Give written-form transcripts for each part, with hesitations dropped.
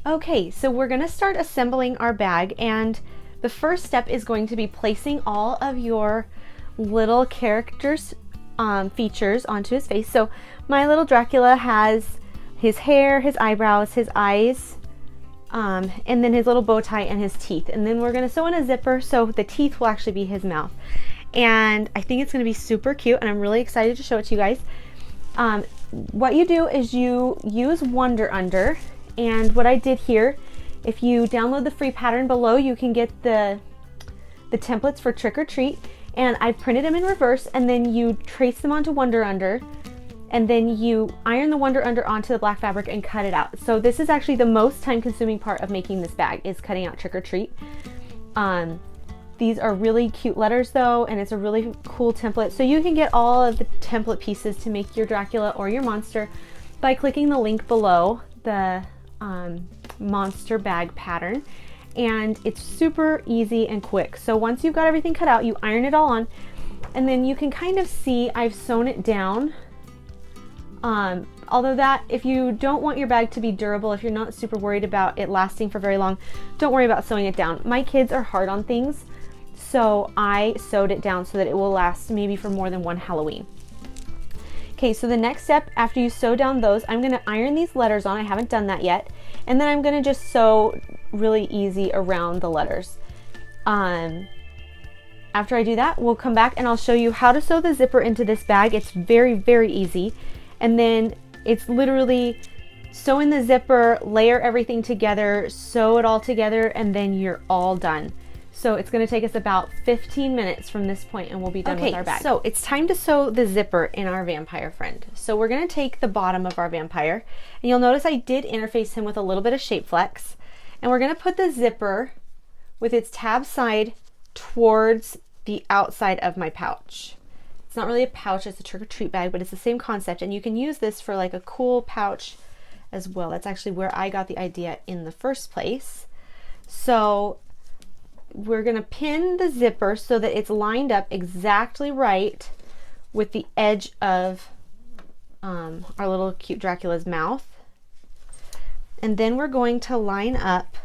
Okay, so we're gonna start assembling our bag, and the first step is going to be placing all of your little characters features onto his face. So my little Dracula has his hair, his eyebrows, his eyes, and then his little bow tie and his teeth. And then we're gonna sew in a zipper so the teeth will actually be his mouth. And I think it's gonna be super cute, and I'm really excited to show it to you guys. What you do is you use Wonder Under, and what I did here, if you download the free pattern below, you can get the templates for Trick or Treat, and I printed them in reverse, and then you trace them onto Wonder Under, and then you iron the Wonder Under onto the black fabric and cut it out. So this is actually the most time consuming part of making this bag, is cutting out Trick or Treat. These are really cute letters though, and it's a really cool template. So you can get all of the template pieces to make your Dracula or your monster by clicking the link below, the monster bag pattern. And it's super easy and quick. So once you've got everything cut out, you iron it all on, and then you can kind of see I've sewn it down. Although that, if you don't want your bag to be durable, if you're not super worried about it lasting for very long, don't worry about sewing it down. My kids are hard on things, so I sewed it down so that it will last maybe for more than one Halloween. Okay, so the next step after you sew down those, I'm gonna iron these letters on. I haven't done that yet. And then I'm gonna just sew really easy around the letters. After I do that, we'll come back and I'll show you how to sew the zipper into this bag. It's very, very easy. And then it's literally sew in the zipper, layer everything together, sew it all together, and then you're all done. So it's going to take us about 15 minutes from this point, and we'll be done with our bag. So it's time to sew the zipper in our vampire friend. So we're going to take the bottom of our vampire, and you'll notice I did interface him with a little bit of Shape Flex, and we're going to put the zipper with its tab side towards the outside of my pouch. It's not really a pouch, it's a Trick or Treat bag, but it's the same concept, and you can use this for like a cool pouch as well. That's actually where I got the idea in the first place. So we're gonna pin the zipper so that it's lined up exactly right with the edge of our little cute Dracula's mouth. And then we're going to line up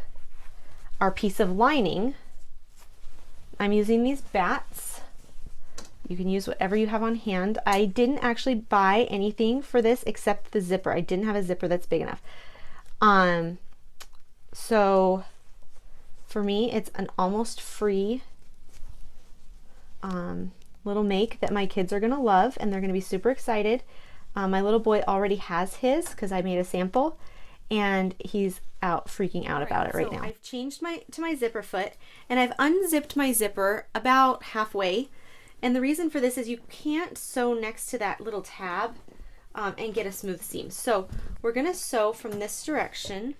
our piece of lining. I'm using these bats. You can use whatever you have on hand. I didn't actually buy anything for this except the zipper. I didn't have a zipper that's big enough. So for me, it's an almost free little make that my kids are gonna love, and they're gonna be super excited. My little boy already has his because I made a sample, and he's out freaking out about it right now. I've changed to my zipper foot, and I've unzipped my zipper about halfway. And the reason for this is you can't sew next to that little tab and get a smooth seam. So we're gonna sew from this direction.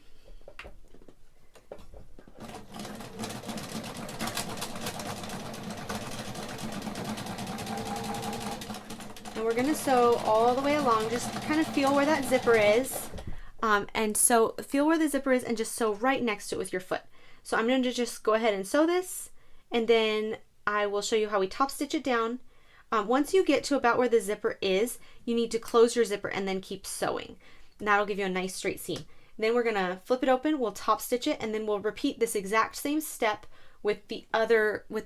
And we're gonna sew all the way along, just kind of feel where that zipper is. And so feel where the zipper is and just sew right next to it with your foot. So I'm going to just go ahead and sew this, and then I will show you how we top stitch it down. Once you get to about where the zipper is, you need to close your zipper and then keep sewing. And that'll give you a nice straight seam. Then we're going to flip it open, we'll top stitch it, and then we'll repeat this exact same step with the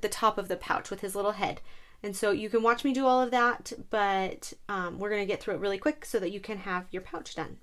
top of the pouch with his little head. And so you can watch me do all of that, but we're going to get through it really quick so that you can have your pouch done.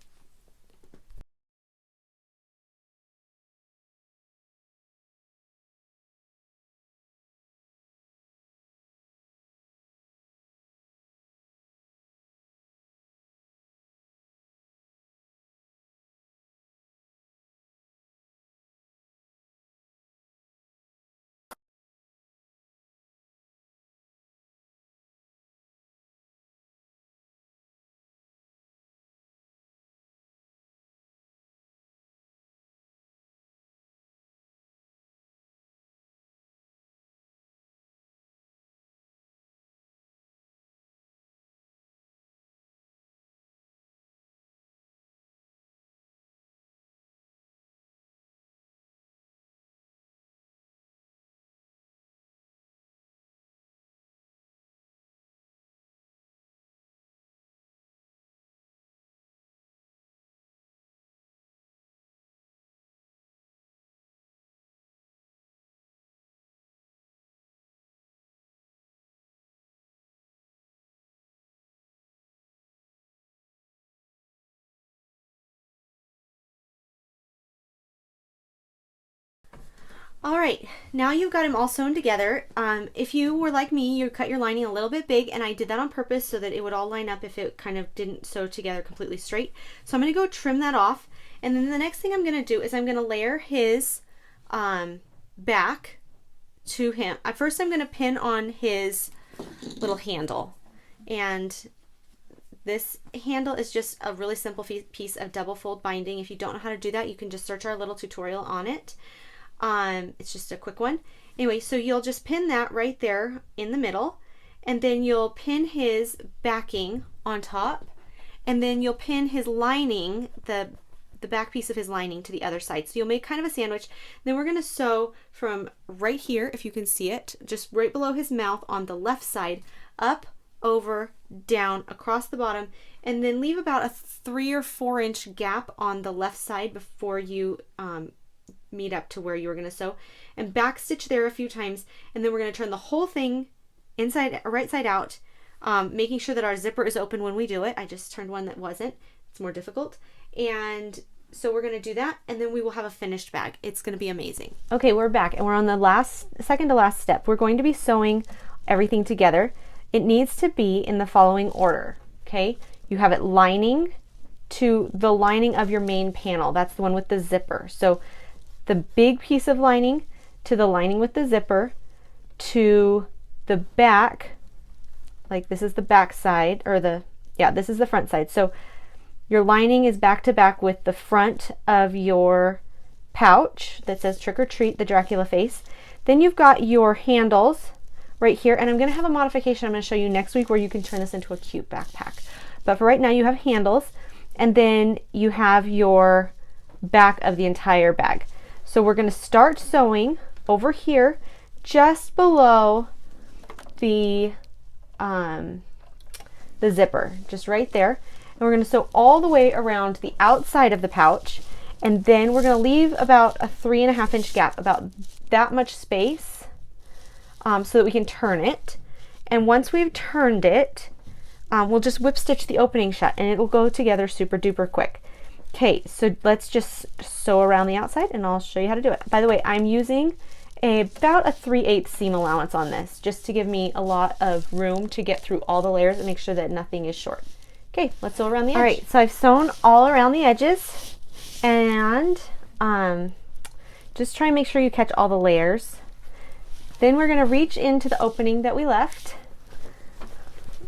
All right, now you've got them all sewn together. If you were like me, you cut your lining a little bit big, and I did that on purpose so that it would all line up if it kind of didn't sew together completely straight. So I'm gonna go trim that off, and then the next thing I'm gonna do is I'm gonna layer his back to him. At first I'm gonna pin on his little handle, and this handle is just a really simple piece of double fold binding. If you don't know how to do that, you can just search our little tutorial on it. It's just a quick one. Anyway, so you'll just pin that right there in the middle, and then you'll pin his backing on top, and then you'll pin his lining, the back piece of his lining, to the other side. So you'll make kind of a sandwich. Then we're going to sew from right here, if you can see it, just right below his mouth on the left side, up, over, down, across the bottom, and then leave about a 3 or 4 inch gap on the left side before you meet up to where you were going to sew, and back stitch there a few times, and then we're going to turn the whole thing inside, right side out, making sure that our zipper is open when we do it. I just turned one that wasn't. It's more difficult. And so we're going to do that, and then we will have a finished bag. It's going to be amazing. Okay, we're back, and we're on the second to last step. We're going to be sewing everything together. It needs to be in the following order. Okay, you have it lining to the lining of your main panel. That's the one with the zipper. So the big piece of lining to the lining with the zipper, to the back, like this is the back side, or this is the front side. So your lining is back to back with the front of your pouch that says Trick or Treat, the Dracula face. Then you've got your handles right here, and I'm going to have a modification I'm going to show you next week where you can turn this into a cute backpack. But for right now, you have handles, and then you have your back of the entire bag. So we're going to start sewing over here just below the zipper, just right there. And we're going to sew all the way around the outside of the pouch, and then we're going to leave about a 3.5 inch gap, about that much space, so that we can turn it. And once we've turned it, we'll just whip stitch the opening shut, and it will go together super duper quick. Okay, so let's just sew around the outside, and I'll show you how to do it. By the way, I'm using about a 3/8 seam allowance on this, just to give me a lot of room to get through all the layers and make sure that nothing is short. Okay, let's sew around the edge. All right, so I've sewn all around the edges, and just try and make sure you catch all the layers. Then we're going to reach into the opening that we left,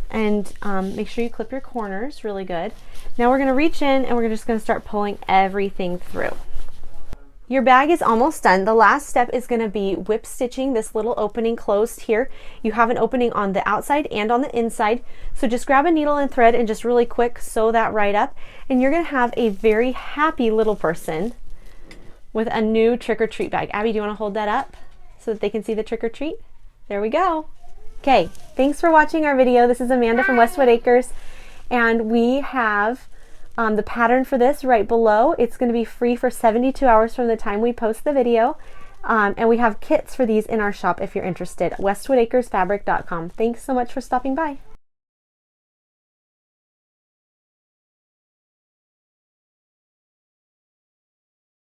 and make sure you clip your corners really good. Now we're going to reach in, and we're just going to start pulling everything through. Your bag is almost done. The last step is going to be whip stitching this little opening closed here. You have an opening on the outside and on the inside. So just grab a needle and thread and just really quick sew that right up. And you're going to have a very happy little person with a new Trick or Treat bag. Abby, do you want to hold that up so that they can see the Trick or Treat? There we go. Okay, thanks for watching our video. This is Amanda from Westwood Acres, and we have the pattern for this right below. It's going to be free for 72 hours from the time we post the video. And we have kits for these in our shop if you're interested. WestwoodAcresFabric.com. Thanks so much for stopping by.